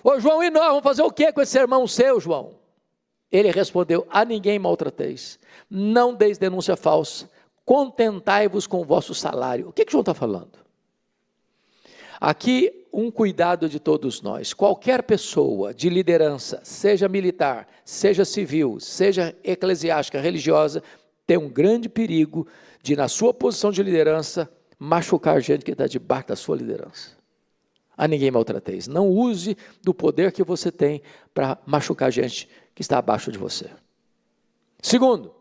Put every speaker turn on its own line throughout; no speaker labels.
Ô João, e nós vamos fazer o que com esse sermão seu, João? Ele respondeu: a ninguém maltrateis, não deis denúncia falsa, contentai-vos com o vosso salário. O que João está falando? Aqui um cuidado de todos nós. Qualquer pessoa de liderança, seja militar, seja civil, seja eclesiástica, religiosa, tem um grande perigo de, na sua posição de liderança, machucar gente que está debaixo da sua liderança. A ninguém maltrateis. Não use do poder que você tem para machucar gente que está abaixo de você. Segundo,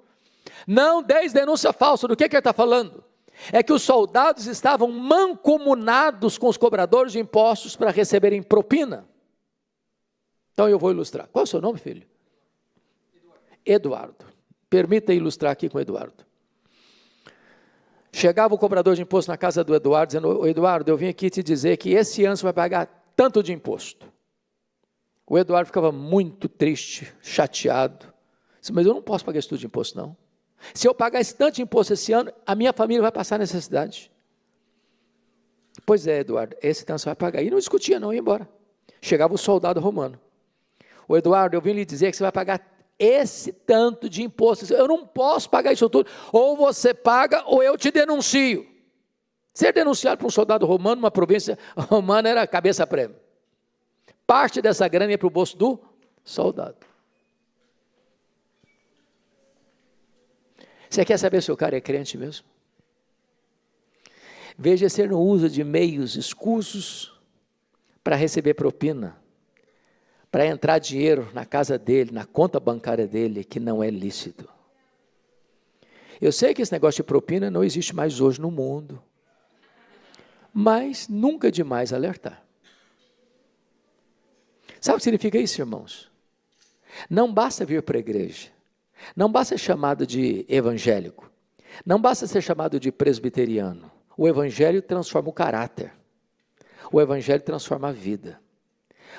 não deis denúncia falsa. Do que ele está falando? É que os soldados estavam mancomunados com os cobradores de impostos para receberem propina. Então eu vou ilustrar. Qual é o seu nome, filho? Eduardo. Permita ilustrar aqui com o Eduardo. Chegava o cobrador de imposto na casa do Eduardo, dizendo: Eduardo, eu vim aqui te dizer que esse ano você vai pagar tanto de imposto. O Eduardo ficava muito triste, chateado. Disse: mas eu não posso pagar esse tudo de imposto, não. Se eu pagar esse tanto de imposto esse ano, a minha família vai passar necessidade. Pois é, Eduardo, esse tanto você vai pagar. E não discutia, não, ia embora. Chegava o soldado romano. O Eduardo, eu vim lhe dizer que você vai pagar esse tanto de imposto. Eu não posso pagar isso tudo. Ou você paga, ou eu te denuncio. Ser denunciado por um soldado romano, numa província romana, era cabeça prêmio. Parte dessa grana ia para o bolso do soldado. Você quer saber se o cara é crente mesmo? Veja se ele não usa de meios escusos para receber propina, para entrar dinheiro na casa dele, na conta bancária dele, que não é lícito. Eu sei que esse negócio de propina não existe mais hoje no mundo, mas nunca é demais alertar. Sabe o que significa isso, irmãos? Não basta vir para a igreja, não basta ser chamado de evangélico, não basta ser chamado de presbiteriano. O evangelho transforma o caráter, o evangelho transforma a vida,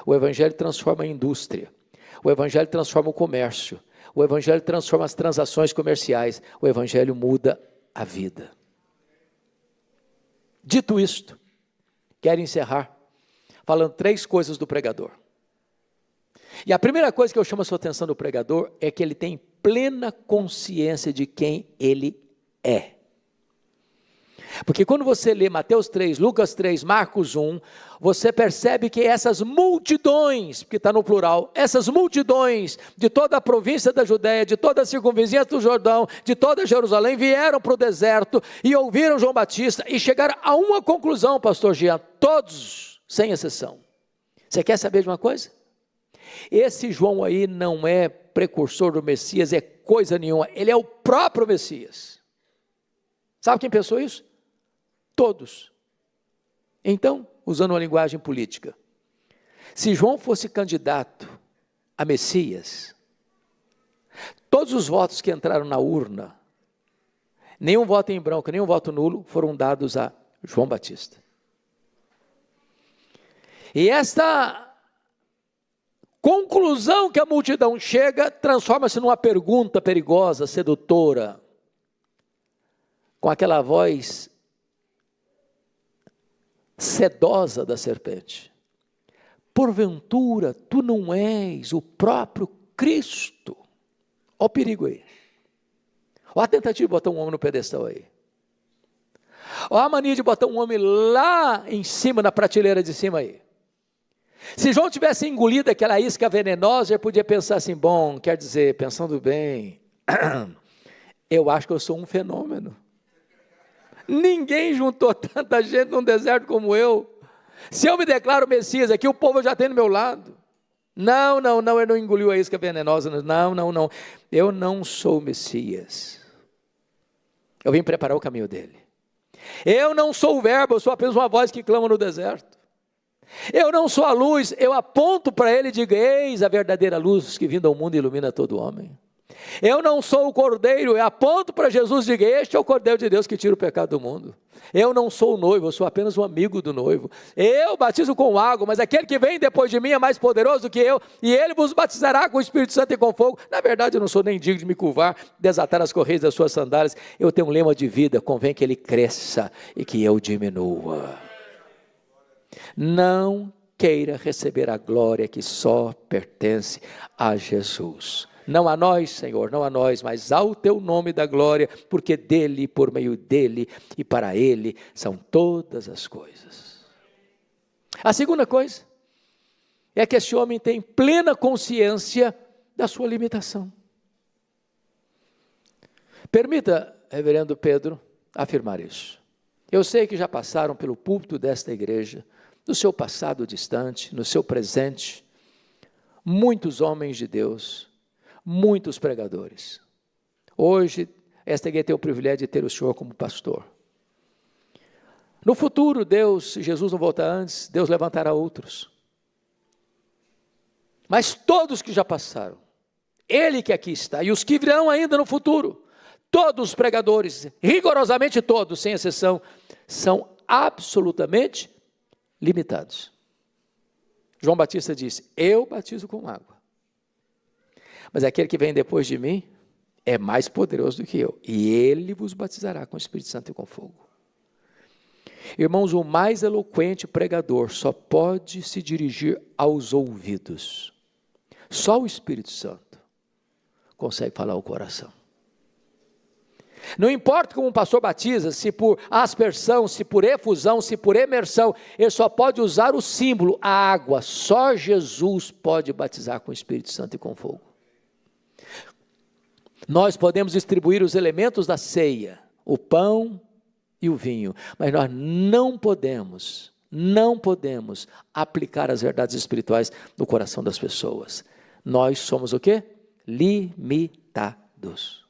o evangelho transforma a indústria, o evangelho transforma o comércio, o evangelho transforma as transações comerciais, o evangelho muda a vida. Dito isto, quero encerrar falando 3 coisas do pregador. E a primeira coisa que eu chamo a sua atenção do pregador é que ele tem plena consciência de quem ele é. Porque quando você lê Mateus 3, Lucas 3, Marcos 1, você percebe que essas multidões, porque está no plural, essas multidões de toda a província da Judéia, de toda a circunvizinhança do Jordão, de toda Jerusalém, vieram para o deserto e ouviram João Batista e chegaram a uma conclusão, pastor Jean, todos, sem exceção. Você quer saber de uma coisa? Esse João aí não é precursor do Messias, é coisa nenhuma, ele é o próprio Messias. Sabe quem pensou isso? Todos. Então, usando uma linguagem política, se João fosse candidato a Messias, todos os votos que entraram na urna, nenhum voto em branco, nenhum voto nulo, foram dados a João Batista. E esta conclusão que a multidão chega, transforma-se numa pergunta perigosa, sedutora, com aquela voz sedosa da serpente: porventura tu não és o próprio Cristo? Olha o perigo aí, olha a tentativa de botar um homem no pedestal aí, olha a mania de botar um homem lá em cima, na prateleira de cima aí. Se João tivesse engolido aquela isca venenosa, ele podia pensar assim: bom, quer dizer, pensando bem, eu acho que eu sou um fenômeno. Ninguém juntou tanta gente num deserto como eu. Se eu me declaro Messias aqui, o povo já tem do meu lado. Não, ele não engoliu a isca venenosa. Não, eu não sou o Messias. Eu vim preparar o caminho dele. Eu não sou o verbo, eu sou apenas uma voz que clama no deserto. Eu não sou a luz, eu aponto para ele e digo: eis a verdadeira luz que vindo ao mundo ilumina todo homem. Eu não sou o cordeiro, eu aponto para Jesus e digo: este é o cordeiro de Deus que tira o pecado do mundo. Eu não sou o noivo, eu sou apenas um amigo do noivo. Eu batizo com água, mas aquele que vem depois de mim é mais poderoso do que eu, e ele vos batizará com o Espírito Santo e com fogo. Na verdade, eu não sou nem digno de me curvar, desatar as correias das suas sandálias. Eu tenho um lema de vida: convém que ele cresça e que eu diminua. Não queira receber a glória que só pertence a Jesus. Não a nós, Senhor, não a nós, mas ao teu nome da glória, porque dele, por meio dele e para ele são todas as coisas. A segunda coisa é que esse homem tem plena consciência da sua limitação. Permita, reverendo Pedro, afirmar isso. Eu sei que já passaram pelo púlpito desta igreja, no seu passado distante, no seu presente, muitos homens de Deus, muitos pregadores. Hoje, esta igreja tem o privilégio de ter o senhor como pastor. No futuro, Deus, se Jesus não voltar antes, Deus levantará outros. Mas todos que já passaram, Ele que aqui está, e os que virão ainda no futuro, todos os pregadores, rigorosamente todos, sem exceção, são absolutamente limitados. João Batista disse: eu batizo com água, mas aquele que vem depois de mim é mais poderoso do que eu, e ele vos batizará com o Espírito Santo e com fogo. Irmãos, o mais eloquente pregador só pode se dirigir aos ouvidos. Só o Espírito Santo consegue falar ao coração. Não importa como um pastor batiza, se por aspersão, se por efusão, se por imersão, ele só pode usar o símbolo, a água. Só Jesus pode batizar com o Espírito Santo e com fogo. Nós podemos distribuir os elementos da ceia, o pão e o vinho, mas nós não podemos aplicar as verdades espirituais no coração das pessoas. Nós somos o quê? Limitados.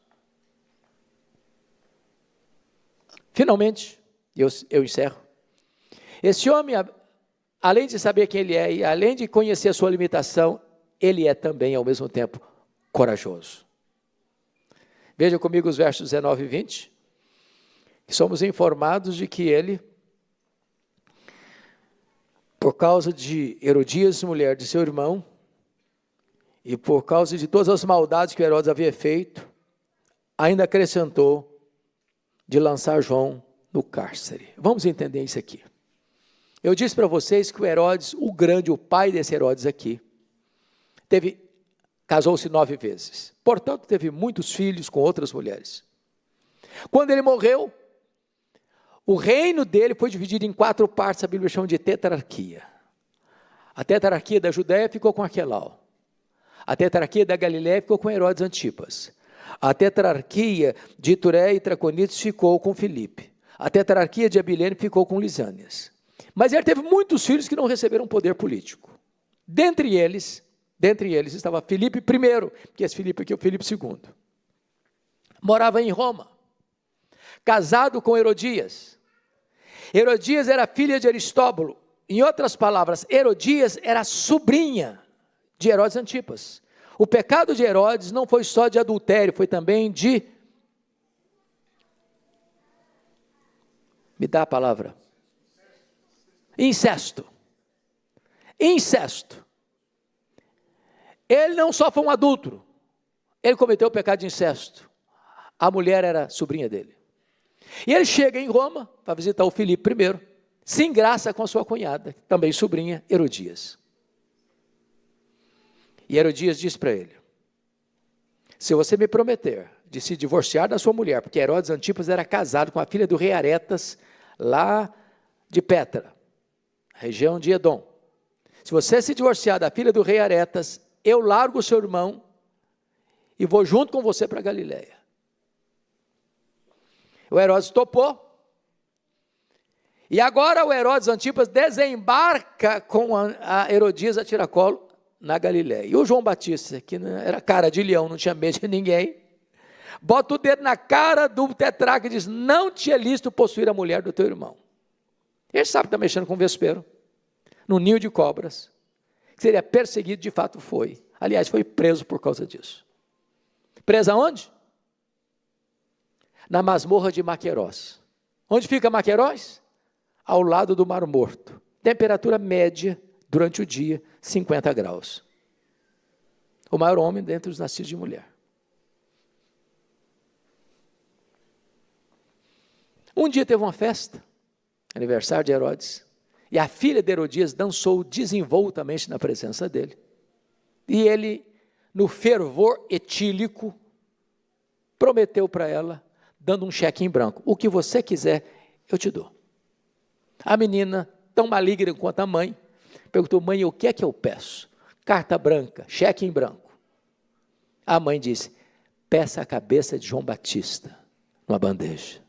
Finalmente, eu encerro. Esse homem, além de saber quem ele é e além de conhecer a sua limitação, ele é também, ao mesmo tempo, corajoso. Veja comigo os versos 19 e 20, que somos informados de que ele, por causa de Herodias, mulher de seu irmão, e por causa de todas as maldades que Herodes havia feito, ainda acrescentou de lançar João no cárcere. Vamos entender isso aqui. Eu disse para vocês que o Herodes, o grande, o pai desse Herodes aqui, casou-se 9 vezes. Portanto, teve muitos filhos com outras mulheres. Quando ele morreu, o reino dele foi dividido em 4 partes, a Bíblia chama de tetrarquia. A tetrarquia da Judéia ficou com Aquelau. A tetrarquia da Galiléia ficou com Herodes Antipas. A tetrarquia de Ituré e Traconites ficou com Filipe. A tetrarquia de Abilene ficou com Lisânias. Mas ele teve muitos filhos que não receberam poder político. Dentre eles estava Filipe I, que esse Filipe aqui é o Filipe II. Morava em Roma, casado com Herodias. Herodias era filha de Aristóbulo. Em outras palavras, Herodias era sobrinha de Herodes Antipas. O pecado de Herodes não foi só de adultério, foi também de... Me dá a palavra. Incesto. Incesto. Ele não só foi um adúltero, ele cometeu o pecado de incesto. A mulher era sobrinha dele. E ele chega em Roma para visitar o Filipe I, se engraça com a sua cunhada, também sobrinha, Herodias. E Herodias diz para ele: se você me prometer de se divorciar da sua mulher, porque Herodes Antipas era casado com a filha do rei Aretas, lá de Petra, região de Edom. Se você se divorciar da filha do rei Aretas, eu largo o seu irmão e vou junto com você para Galiléia. O Herodes topou. E agora o Herodes Antipas desembarca com a Herodias a tiracolo na Galiléia. E o João Batista, que era cara de leão, não tinha medo de ninguém, bota o dedo na cara do tetrarca e diz: não te é lícito possuir a mulher do teu irmão. Ele sabe que está mexendo com um vespeiro, num ninho de cobras, que seria perseguido, de fato foi. Aliás, foi preso por causa disso. Preso aonde? Na masmorra de Maquerós. Onde fica Maquerós? Ao lado do Mar Morto. Temperatura média durante o dia, 50 graus. O maior homem dentre os nascidos de mulher. Um dia teve uma festa, aniversário de Herodes, E a filha de Herodias dançou desenvoltamente na presença dele. E ele, no fervor etílico, prometeu para ela, dando um cheque em branco: o que você quiser, eu te dou. A menina, tão maligna quanto a mãe, perguntou: mãe, o que é que eu peço? Carta branca, cheque em branco. A mãe disse: peça a cabeça de João Batista numa bandeja.